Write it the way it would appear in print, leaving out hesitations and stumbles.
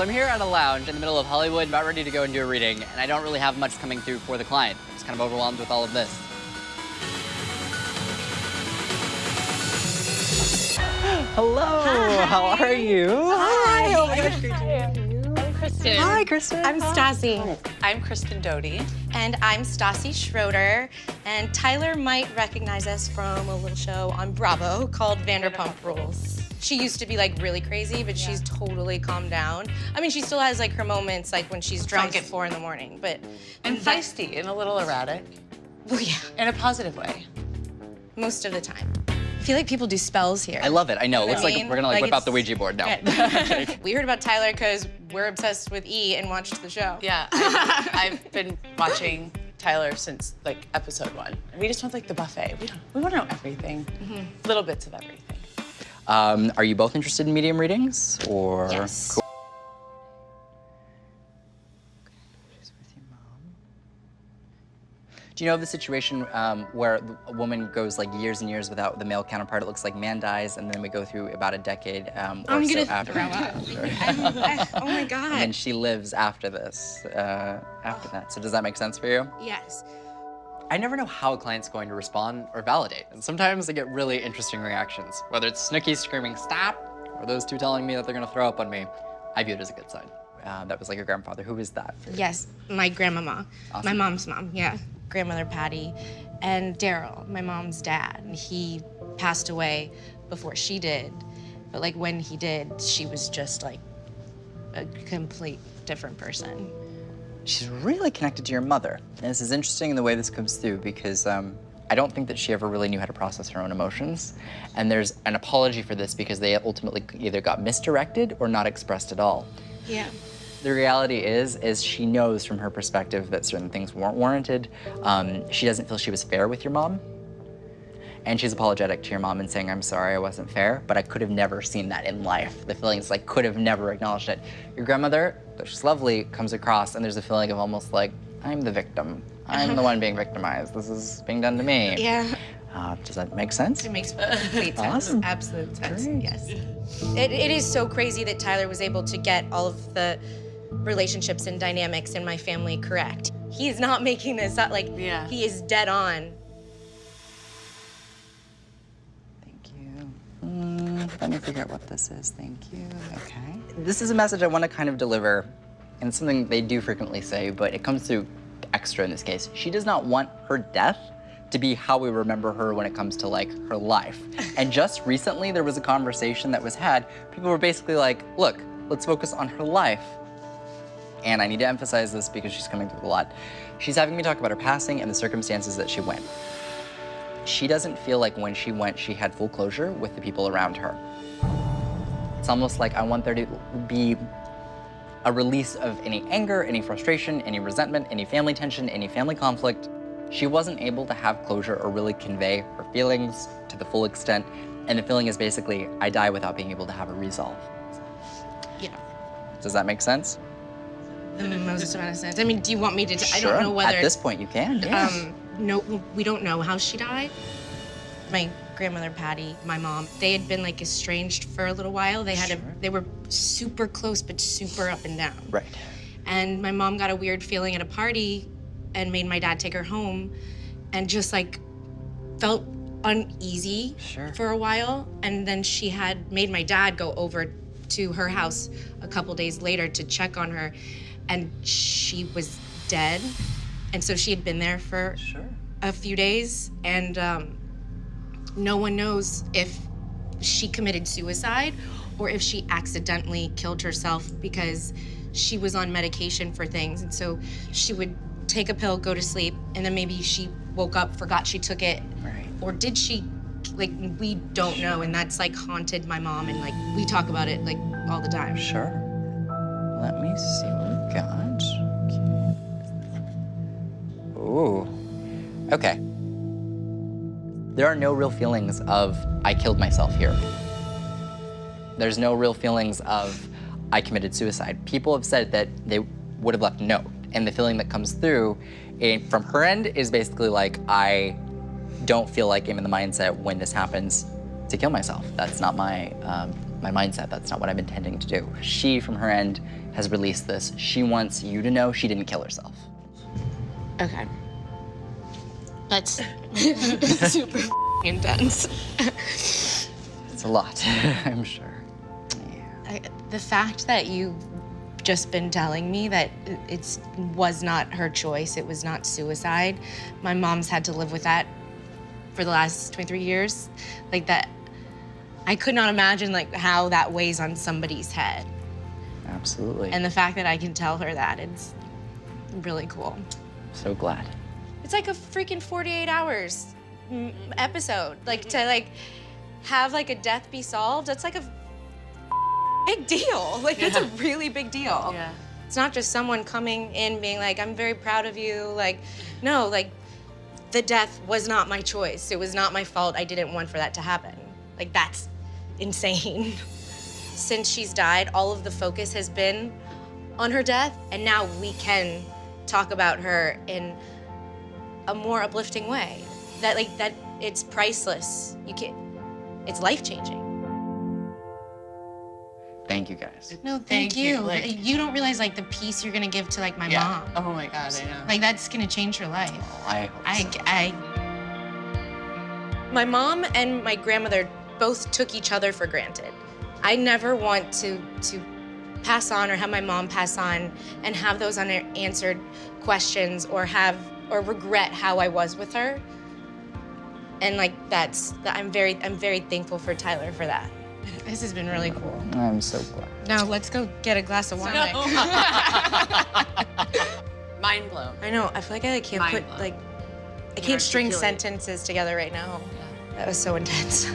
So I'm here at a lounge in the middle of Hollywood, about ready to go and do a reading, and I don't really have much coming through for the client. I'm just kind of overwhelmed with all of this. Hello, hi. How are you? Hi. Oh my gosh, great to meet you. I'm Kristen. Hi, Kristen. I'm Stassi. I'm Kristen Doty. And I'm Stassi Schroeder. And Tyler might recognize us from a little show on Bravo called Vanderpump Rules. She used to be like really crazy, but she's totally calmed down. I mean, she still has like her moments like when she's drunk at 4 in the morning, but. And feisty and a little erratic. Well, yeah. In a positive way. Most of the time. I feel like people do spells here. I love it. I know. It looks like mean? we're gonna like whip out the Ouija board now. We heard about Tyler because we're obsessed with E and watched the show. Yeah, I've been watching Tyler since like episode 1. And we just went like the buffet. We want to know everything. Little bits of everything. Are you both interested in medium readings, or? Yes. Cool. Do you know of the situation where a woman goes like years and years without the male counterpart? It looks like man dies, and then we go through about a decade or I'm so gonna after. throw up. Oh my God. And then she lives after this, after that. So does that make sense for you? Yes. I never know how a client's going to respond or validate. And sometimes I get really interesting reactions. Whether it's Snooki screaming, stop, or those two telling me that they're gonna throw up on me, I view it as a good sign. That was like your grandfather. Who is that? Yes, my grandmama. Awesome. My mom's mom, yeah. Grandmother Patty. And Daryl, my mom's dad. He passed away before she did. But like when he did, she was just like a complete different person. She's really connected to your mother. And this is interesting in the way this comes through because I don't think that she ever really knew how to process her own emotions. And there's an apology for this because they ultimately either got misdirected or not expressed at all. Yeah. The reality is she knows from her perspective that certain things weren't warranted. She doesn't feel she was fair with your mom. And she's apologetic to your mom and saying, I'm sorry I wasn't fair, but I could have never seen that in life. The feelings like could have never acknowledged it. Your grandmother, though she's lovely, comes across and there's a feeling of almost like, I'm the victim. I'm the one being victimized. This is being done to me. Yeah. Does that make sense? It makes complete sense. Awesome. Absolute sense, Great. yes. It is so crazy that Tyler was able to get all of the relationships and dynamics in my family correct. He's not making this up, like, Yeah. he is dead on. Thank you. Let me figure out what this is. Thank you. Okay. This is a message I want to kind of deliver, and it's something they do frequently say, but it comes through extra in this case. She does not want her death to be how we remember her when it comes to like her life. And just recently there was a conversation that was had. People were basically like, look, let's focus on her life. And I need to emphasize this because she's coming through a lot. She's having me talk about her passing and the circumstances that she went. She doesn't feel like when she went, she had full closure with the people around her. It's almost like I want there to be a release of any anger, any frustration, any resentment, any family tension, any family conflict. She wasn't able to have closure or really convey her feelings to the full extent. And the feeling is basically, I die without being able to have a resolve. Yeah. Does that make sense? The most amount of sense. I mean, do you want me to, I Sure. don't know whether. At this point you can, yeah. No, we don't know how she died. My grandmother Patty, my mom, they had been like estranged for a little while. They had they were super close, but super up and down. Right. And my mom got a weird feeling at a party and made my dad take her home and just like felt uneasy for a while. And then she had made my dad go over to her house a couple days later to check on her, and she was dead. And so she had been there for a few days, and no one knows if she committed suicide or if she accidentally killed herself because she was on medication for things. And so she would take a pill, go to sleep, and then maybe she woke up, forgot she took it. Right. Or did she, like, we don't know, and that's like haunted my mom, and like we talk about it like all the time. Sure. Let me see what we got. Okay. Ooh. Okay. There are no real feelings of, I killed myself here. There's no real feelings of, I committed suicide. People have said that they would have left a note, and the feeling that comes through from her end is basically like, I don't feel like I'm in the mindset when this happens to kill myself. That's not my my mindset. That's not what I'm intending to do. She, from her end, has released this. She wants you to know she didn't kill herself. Okay. That's super intense. It's a lot, I'm sure. Yeah. The fact that you've just been telling me that it was not her choice, it was not suicide. My mom's had to live with that for the last 23 years. Like that, I could not imagine like how that weighs on somebody's head. Absolutely. And the fact that I can tell her that, it's really cool. So glad. It's like a freaking 48 hours episode. Like to like have like a death be solved, that's like a big deal. Like it's a really big deal. Yeah. It's not just someone coming in being like, I'm very proud of you. Like, no, like the death was not my choice. It was not my fault. I didn't want for that to happen. Like that's insane. Since she's died, all of the focus has been on her death, and now we can talk about her in a more uplifting way. That it's priceless. It's life-changing. Thank you, guys. No, thank you. Like, you don't realize like the peace you're gonna give to like my mom. Oh my God, I know. Like that's gonna change her life. Oh, I hope so. My mom and my grandmother both took each other for granted. I never want to pass on or have my mom pass on and have those unanswered questions or regret how I was with her. And like I'm very thankful for Tyler for that. This has been really cool. I'm so glad. Now let's go get a glass of wine. Mind blown. I know. I feel like I can't Mind put blown. like I can't string sentences together right now. That was so intense.